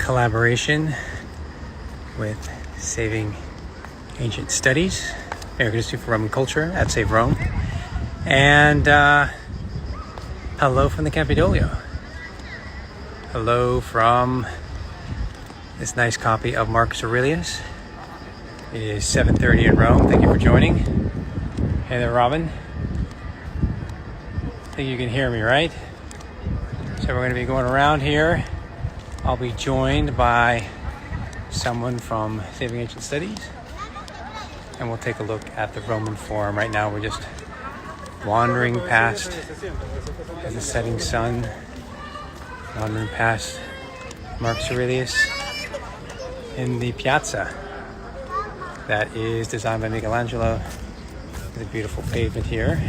collaboration with Saving Ancient Studies, American Institute for Roman Culture at Save Rome, and hello from the Campidoglio. Hello from this nice copy of Marcus Aurelius. It is 7:30 in Rome. Thank you for joining. Hey there, Robin. I think you can hear me, right? So we're going to be going around here. I'll be joined by someone from Saving Ancient Studies, and we'll take a look at the Roman Forum. Right now we're just wandering past the setting sun, wandering past Marcus Aurelius in the piazza that is designed by Michelangelo. There's a beautiful pavement here.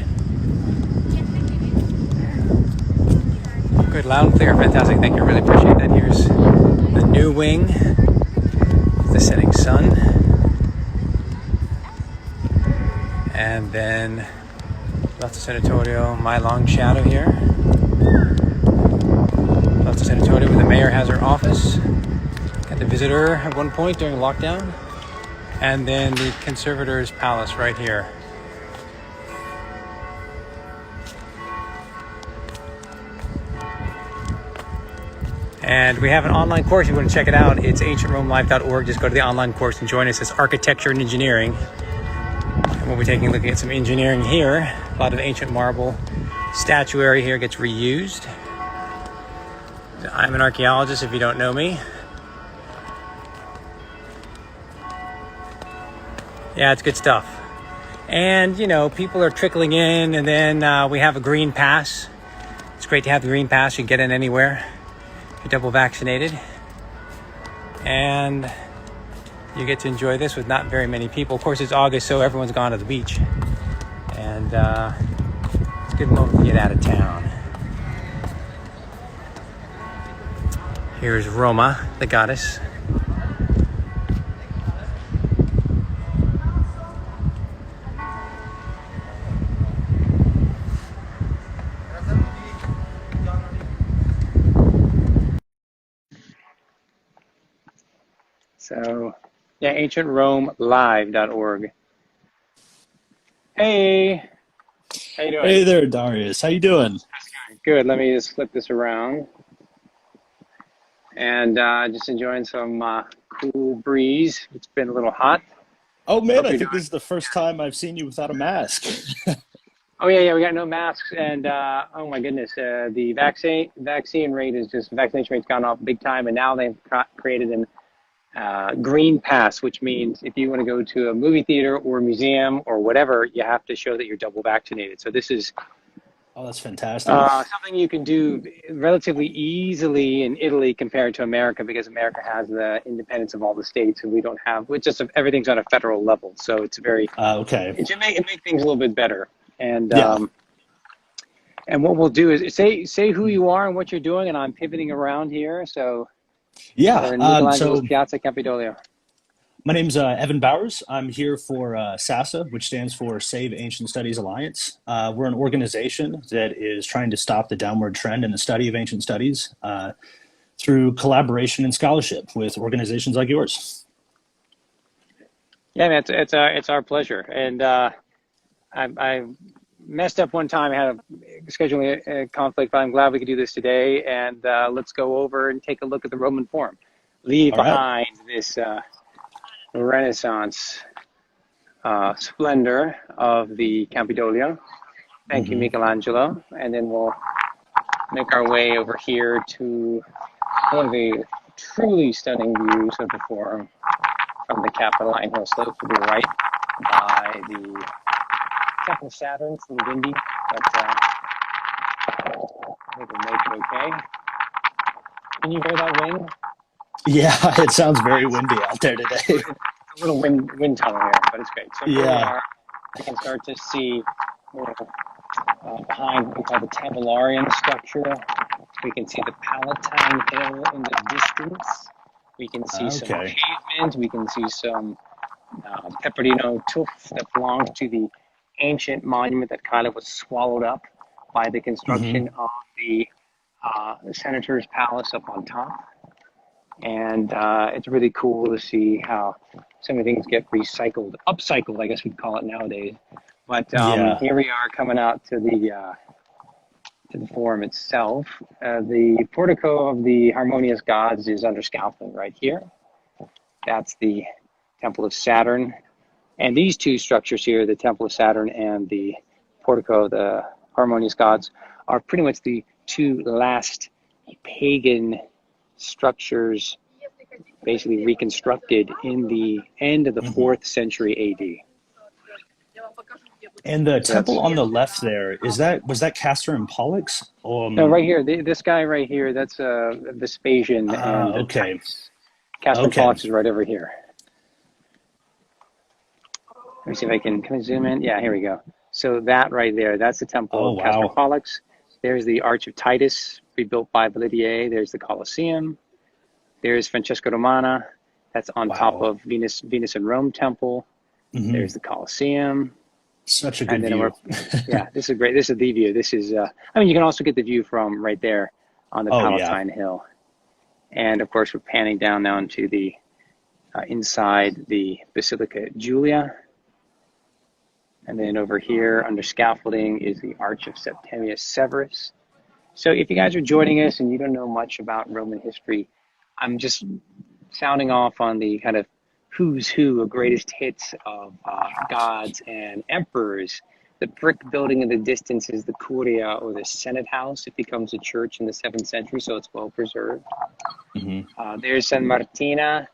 Good, loud and clear, fantastic, thank you, really appreciate that. Here's the new wing, the setting sun, and then Palazzo Senatorio, my long shadow here. Palazzo Senatorio, where the mayor has her office, got the visitor at one point during lockdown, and then the conservator's palace right here. And we have an online course. If you want to check it out, it's ancientromelive.org. Just go to the online course and join us. It's Architecture and Engineering. And we'll be taking a look at some engineering here. A lot of ancient marble statuary here gets reused. I'm an archaeologist, if you don't know me. Yeah, it's good stuff. And, you know, people are trickling in, and then we have a green pass. It's great to have the green pass. You can get in anywhere. You're double vaccinated, and you get to enjoy this with not very many people. Of course, it's August, so everyone's gone to the beach, and it's a good moment to get out of town. Here's Roma, the goddess. So, yeah, ancientromelive.org. Hey, how you doing? Hey there, Darius. How you doing? Good. Let me just flip this around. And just enjoying some cool breeze. It's been a little hot. Oh man, Hope I you're think doing. this is the first time I've seen you without a mask. Oh yeah, we got no masks, and oh my goodness, the vaccination rate's gone up big time, and now they've created an green pass, which means if you want to go to a movie theater or museum or whatever, you have to show that you're double vaccinated. So this is Oh, that's fantastic. something you can do relatively easily in Italy compared to America, because America has the independence of all the states, and we don't have. It's just everything's on a federal level, so it's very. Okay. It should make things a little bit better. And Yeah. and what we'll do is say who you are and what you're doing, and I'm pivoting around here. So we're Yeah. in Michelangelo's So Piazza Campidoglio. my name's Evan Bowers. I'm here for SASA, which stands for Save Ancient Studies Alliance. We're an organization that is trying to stop the downward trend in the study of ancient studies through collaboration and scholarship with organizations like yours. Yeah, man, it's our pleasure. And I messed up one time. I had a scheduling a conflict, but I'm glad we could do this today. And let's go over and take a look at the Roman Forum. Leave All right. behind this Renaissance splendor of the Campidoglio. Thank you, Mm-hmm. Michelangelo. And then we'll make our way over here to one of the truly stunning views of the Forum from the Capitoline Hill slope to the right by the Temple of Saturn. It's a little windy, but I think we'll make it okay. Can you hear that wind? Yeah, it sounds very windy out there today. It's a little wind tunnel here, but it's great. So here we Yeah. are. You can start to see behind what we call the Tabularian structure. We can see the Palatine Hill in the distance. We can see some Okay. pavement. We can see some Pepperdino tuff that belongs to the ancient monument that kind of was swallowed up by the Mm-hmm. construction of the senator's palace up on top. And it's really cool to see how so many things get recycled, upcycled, I guess we'd call it nowadays. But Yeah. here we are coming out to the forum itself. The portico of the harmonious gods is under scaffolding right here. That's the Temple of Saturn. And these two structures here, the Temple of Saturn and the portico of the harmonious gods, are pretty much the two last pagan structures basically reconstructed in the end of the 4th century AD. And the So that's temple on the left there, was that Castor and Pollux? no, right here. This guy right here, that's Vespasian and Okay. Titus. Castor and Okay. Pollux is right over here. Let me see if I can zoom in? Yeah, here we go. So that right there, that's the temple Oh, of Castor and wow. Pollux. There's the Arch of Titus, rebuilt by Validier. There's the Colosseum. There's Francesca Romana. That's on top Wow. of Venus and Rome Temple. Hmm. There's the Colosseum. Such a And good then view. yeah, this is great. This is the view. This is, I mean, you can also get the view from right there on the Oh, yeah. Palatine Hill. And of course, we're panning down now into the inside the Basilica Julia. And then over here under scaffolding is the Arch of Septimius Severus. So if you guys are joining us and you don't know much about Roman history, I'm just sounding off on the kind of who's who of greatest hits of gods and emperors. The brick building in the distance is the Curia, or the Senate House. It becomes a church in the 7th century, so it's well preserved. Hmm. There's San Martina,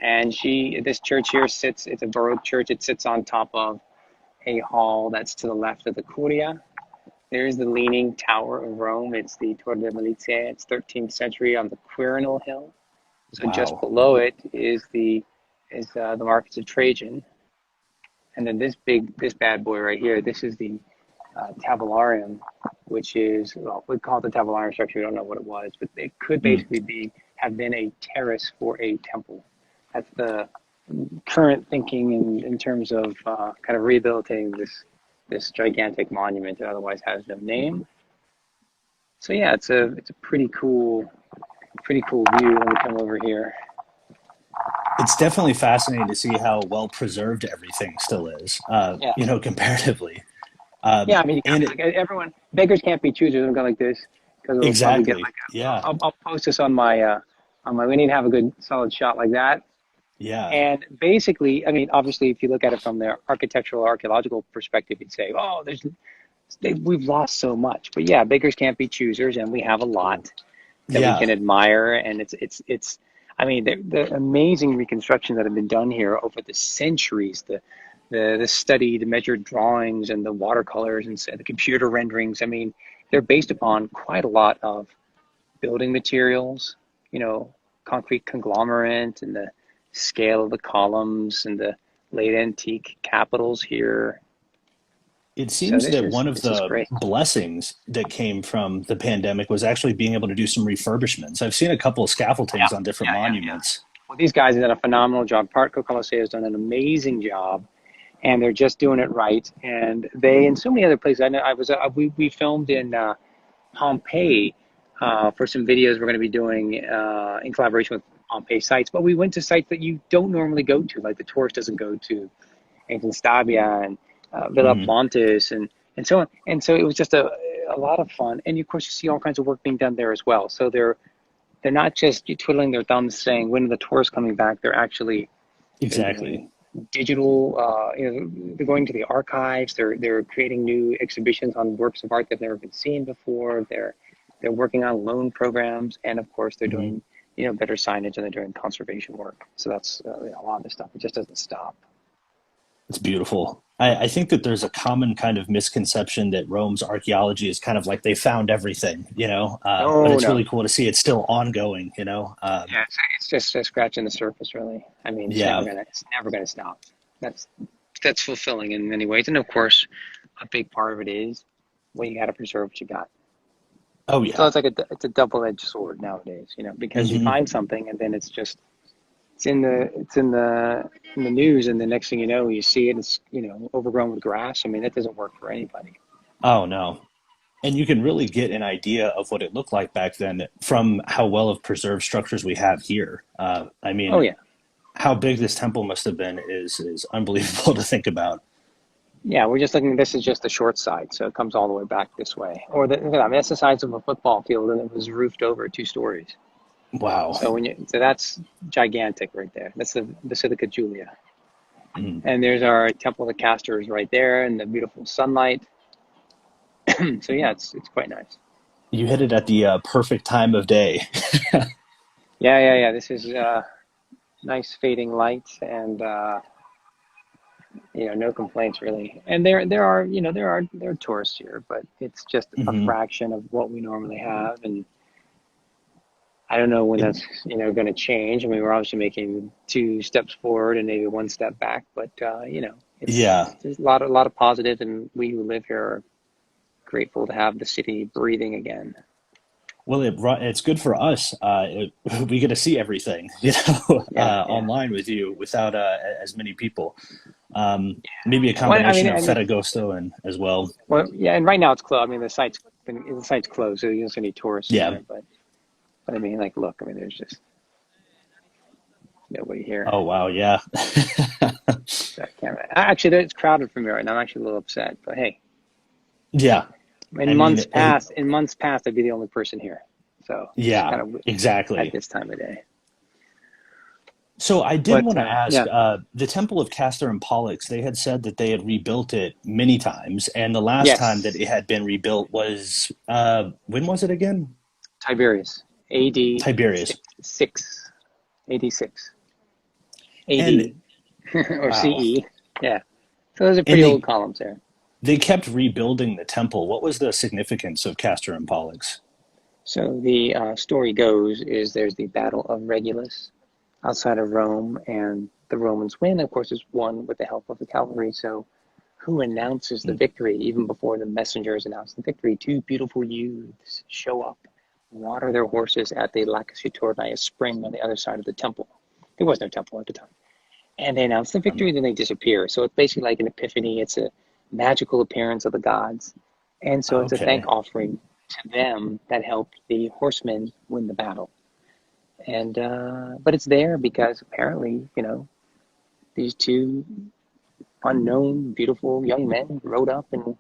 and this church here it's a Baroque church. It sits on top of a hall that's to the left of the Curia. There's the Leaning Tower of Rome. It's the Torre de Milizia. It's 13th century on the Quirinal Hill. So just Wow. below it is the Markets of Trajan. And then this bad boy right here, this is the Tabularium, which is, well, we call it the Tabularium structure. We don't know what it was, but it could Mm. basically have been a terrace for a temple. That's the current thinking in terms of kind of rehabilitating this gigantic monument that otherwise has no name. So yeah, it's a pretty cool view. Let me come over here. It's definitely fascinating to see how well preserved everything still is, Yeah, comparatively. yeah. I mean, And like everyone, beggars can't be choosers. I'm going like this because it'll probably get exactly. like Yeah. I'll post this on my. We need to have a good solid shot like that. Yeah. And basically, I mean, obviously, if you look at it from the architectural archaeological perspective, you'd say, oh, we've lost so much. But yeah, beggars can't be choosers, and we have a lot that we can Yeah. admire. And it's I mean, the amazing reconstructions that have been done here over the centuries, the study, the measured drawings, and the watercolors, and the computer renderings. I mean, they're based upon quite a lot of building materials, concrete conglomerate, and the scale of the columns, and the late antique capitals here. It So seems that one of this is the great. blessings that came from the pandemic was actually being able to do some refurbishments. I've seen a couple of Yeah, scaffoldings on different yeah. monuments. Well, these guys have done a phenomenal job. Parco Colosseo has done an amazing job, and they're just doing it right. And they, and so many other places. I know we filmed in Pompeii for some videos we're going to be doing in collaboration with Pompeii sites. But we went to sites that you don't normally go to, like the tourist doesn't go to, Ancient Stabia and Villa Hmm. Plantis and so on. And so it was just a lot of fun. And of course, you see all kinds of work being done there as well. So they're not just twiddling their thumbs saying when are the tourists coming back. They're Exactly. doing digital. They're going to the archives. They're creating new exhibitions on works of art that have never been seen before. They're working on loan programs, and of course, they're Hmm. doing better signage, and they're doing conservation work. So that's a lot of this stuff. It just doesn't stop. It's beautiful. I think that there's a common kind of misconception that Rome's archaeology is kind of like they found everything, but No, it's no. really cool to see it's still ongoing. Yeah, it's just scratching the surface, really. I mean, Yeah. it's never gonna stop. That's that's fulfilling in many ways, and of course, a big part of it is, well, you got to preserve what you got. Oh, So yeah. it's a double-edged sword nowadays, because you Hmm. find something and then it's in the news, and the next thing you know, you see it, it's overgrown with grass. I mean, that doesn't work for anybody. Oh, no. And you can really get an idea of what it looked like back then from how well of preserved structures we have here. I Oh mean, yeah. how big this temple must have been is unbelievable to think about. Yeah, we're just looking, this is just the short side, so it comes all the way back this way. Or I mean, that's the size of a football field, and it was roofed over 2 stories. Wow. So that's gigantic right there. That's the Basilica Julia. Mhm. And there's our Temple of the Castors right there, and the beautiful sunlight. So yeah, it's quite nice. You hit it at the perfect time of day. Yeah. This is nice fading lights, and no complaints really. And there are tourists here, but it's just a Hmm. fraction of what we normally have. And I don't know when that's going to change. I mean, we're obviously making 2 steps forward and maybe 1 step back, but it's Yeah. there's a lot of positive, and we who live here are grateful to have the city breathing again. Well, it's good for us. We get to see everything, Yeah. online with you without as many people. Maybe a Well, I combination mean, of I mean, Ferragosto and as well. well, yeah, and right now it's closed. I mean, the site's closed, so you don't see any tourists in Yeah. here. But I mean, like, look, I mean, there's just nobody here. Oh wow. Yeah. So I can't. Actually, it's crowded for me right now. I'm actually a little upset. But hey, Yeah. in I mean, months past, in months past, I'd be the only person here. So it's yeah. kind of at Exactly. this time of day. So I did But want to ask, yeah, the Temple of Castor and Pollux, they had said that they had rebuilt it many times, and the last time that yes, it had been rebuilt was when was it again? Tiberius, AD Tiberius. six, AD six, And AD or wow. CE. Yeah. So those are And pretty old columns there. they kept rebuilding the temple. What was the significance of Castor and Pollux? So the story goes is there's the Battle of Regulus outside of Rome, and the Romans win. Of course, it's won with the help of the cavalry. So who announces the victory even before the messengers announce the victory? Two beautiful youths show up, water their horses at the Lacus Saturni, a spring on the other side of the temple. There was no temple at the time. And they announce the victory, then they disappear. So it's basically like an epiphany. It's a magical appearance of the gods. And so it's a Okay. thank offering to them that helped the horsemen win the battle. And but it's there because apparently, these two unknown, beautiful young men rode up and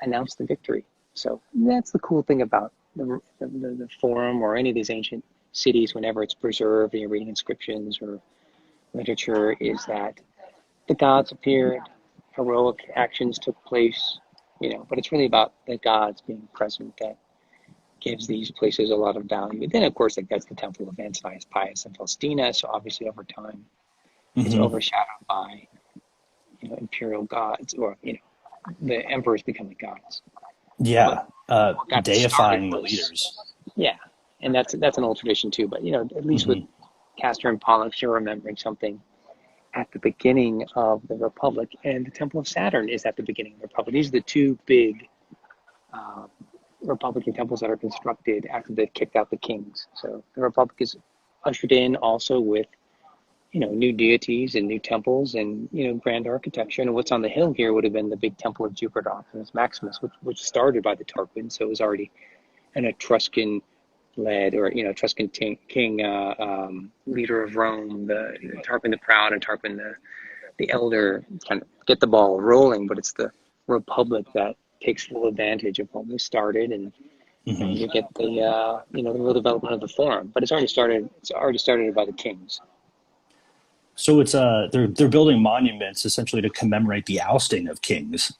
announced the victory. So that's the cool thing about the forum or any of these ancient cities whenever it's preserved and you're reading inscriptions or literature is that the gods appeared, heroic actions took place, but it's really about the gods being present that gives these places a lot of value. And then, of course, like that's the temple of Ananias, Pius, and Faustina. So obviously, over time, it's Hmm. overshadowed by imperial gods, or the emperors becoming gods. But Yeah. what got it started Deifying the was, leaders. yeah, and that's an old tradition too. But at least with Hmm. Castor and Pollux, you're remembering something at the beginning of the Republic, and the Temple of Saturn is at the beginning of the Republic. These are the two big uh, Republican temples that are constructed after they've kicked out the kings. So the Republic is ushered in also with new deities and new temples and grand architecture. And what's on the hill here would have been the big temple of Jupiter Optimus Maximus, which started by the Tarquins, so it was already an Etruscan led or Etruscan king leader of Rome, the Tarquin the Proud and Tarquin the Elder kind of get the ball rolling, but it's the Republic that takes full advantage of what was started, and Hmm. you get the real development of the forum. But it's already started. It's already started by the kings. So it's they're building monuments essentially to commemorate the ousting of kings.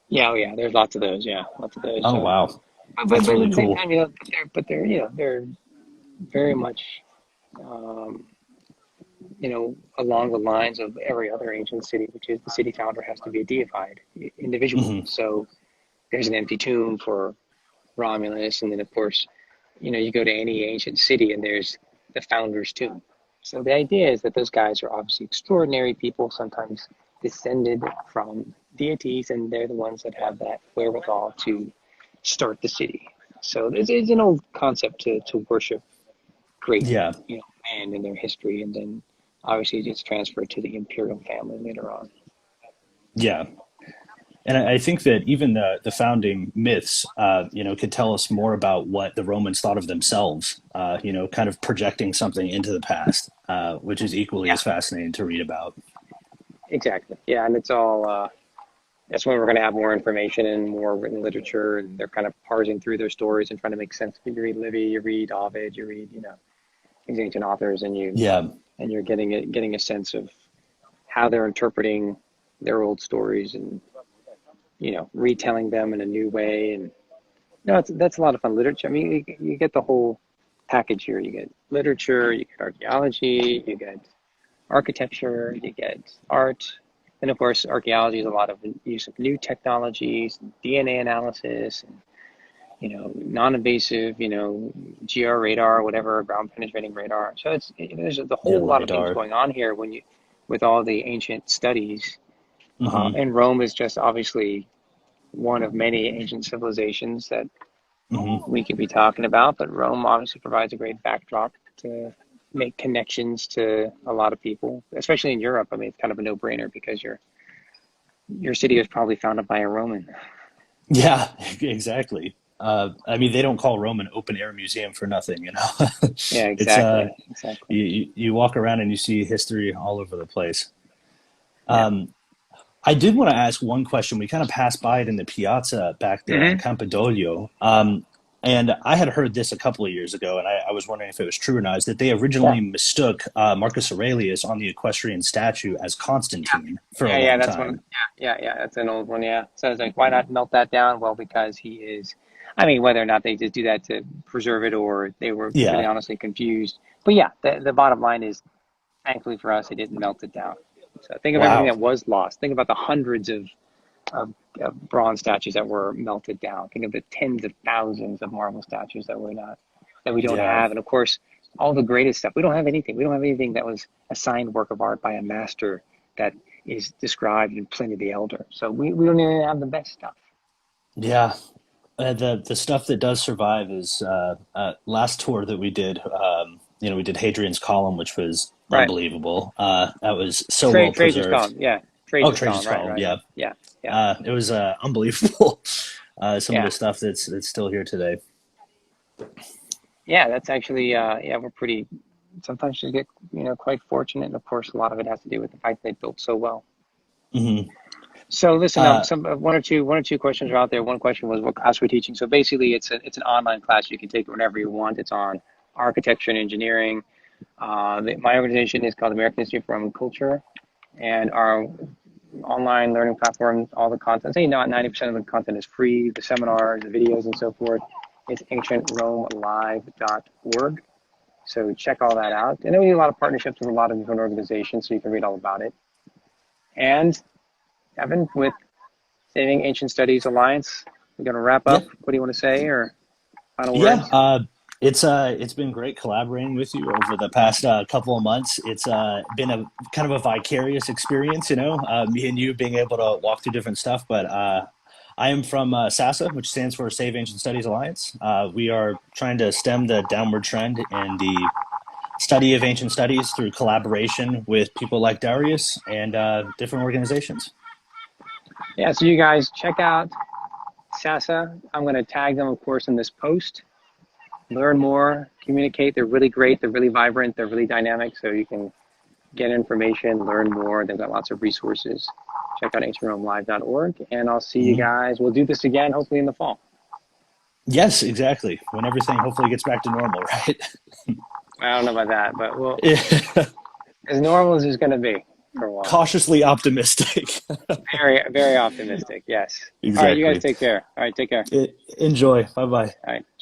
Yeah, oh yeah. There's lots of those. Yeah, lots of those. Oh So, wow. but That's but really I cool. mean, they're they're very much um, along the lines of every other ancient city, which is the city founder has to be a deified individual. Hmm. So there's an empty tomb for Romulus, and then of course, you go to any ancient city and there's the founder's tomb. So the idea is that those guys are obviously extraordinary people, sometimes descended from deities, and they're the ones that have that wherewithal to start the city. So it's an old concept to worship great, Yeah. men in their history, and then obviously it gets transferred to the imperial family later on. Yeah. And I think that even the founding myths, could tell us more about what the Romans thought of themselves. Kind of projecting something into the past, which is equally Yeah, as fascinating to read about. exactly. Yeah, and it's all. That's when we're going to have more information and more written literature, and they're kind of parsing through their stories and trying to make sense. You read Livy, you read Ovid, you read these ancient authors, and Yeah, you're getting a sense of how they're interpreting their old stories and retelling them in a new way. And that's a lot of fun. Literature. I mean, you get the whole package here. You get literature, you get archaeology, you get architecture, you get art, and of course, archaeology is a lot of use of new technologies, DNA analysis, and non-invasive, GR radar, whatever, ground penetrating radar. So there's a yeah, whole lot of things lidar. going on here with all the ancient studies. Hmm. And Rome is just obviously one of many ancient civilizations that Hmm. we could be talking about, but Rome obviously provides a great backdrop to make connections to a lot of people, especially in Europe. I mean, it's kind of a no-brainer because your city was probably founded by a Roman. Yeah, exactly. I mean, they don't call Rome an open air museum for nothing, you know. Yeah, It's exactly. you walk around and you see history all over the place. Yeah. I did want to ask one question. We kind of passed by it in the piazza back there on Hmm. Campidoglio. And I had heard this a couple of years ago, and I was wondering if it was true or not, is that they Yeah. originally mistook Marcus Aurelius on the equestrian statue as Constantine for a Yeah. long That's one. time. Yeah. That's an old one. Yeah. So it's like, why not melt that down? Well, because he is. I mean, whether or not they just do that to preserve it or they were really Yeah, honestly confused. But yeah, the bottom line is, thankfully for us, they didn't melt it down. So think of everything wow. that was lost. Think about the hundreds of bronze statues that were melted down. Think of the tens of thousands of marble statues that we don't Yeah. have. And of course, all the greatest stuff. We don't have anything. We don't have anything that was a signed work of art by a master that is described in Pliny the Elder. So we don't even have the best stuff. Yeah. The stuff that does survive is last tour that we did. We did Hadrian's Column, which was Right. unbelievable. That was so well Trajan's preserved. column. Yeah. Oh, Trajan's column. Trajan's Right. Column, Right. yeah. Right. Yeah. Yeah. It was unbelievable. Some of Yeah. the stuff that's still here today. Yeah. That's actually, yeah, we're pretty, sometimes you get, quite fortunate. And of course, a lot of it has to do with the fact they built so well. Hmm. So listen, Uh, some one or two questions are out there. One question was what class we're teaching. So basically, it's an online class. You can take it whenever you want. It's on architecture and engineering. My organization is called American Institute for Roman Culture, and our online learning platform, all the content, say not 90% of the content is free. The seminars, the videos, and so forth. It's ancientromelive.org. So check all that out. And then we do a lot of partnerships with a lot of different organizations, so you can read all about it. And Evan, with Saving Ancient Studies Alliance, we're going to wrap yeah, up. What do you want to say or final yeah. words? It's been great collaborating with you over the past couple of months. It's been a kind of a vicarious experience, me and you being able to walk through different stuff. But I am from SASA, which stands for Save Ancient Studies Alliance. We are trying to stem the downward trend in the study of ancient studies through collaboration with people like Darius and different organizations. Yeah, so you guys check out SASA. I'm going to tag them, of course, in this post. Learn more, communicate. They're really great. They're really vibrant. They're really dynamic. So you can get information, learn more. They've got lots of resources. Check out ancientromelive.org. And I'll see you Hmm. guys. We'll do this again, hopefully in the fall. Yes, exactly. When everything hopefully gets back to normal, right? I don't know about that, but we'll, Yeah. as normal as it's going to be for a while. Cautiously optimistic. Very, very optimistic. Yes. All right, you guys Exactly. take care. All right, take care. Enjoy. Bye bye. All right.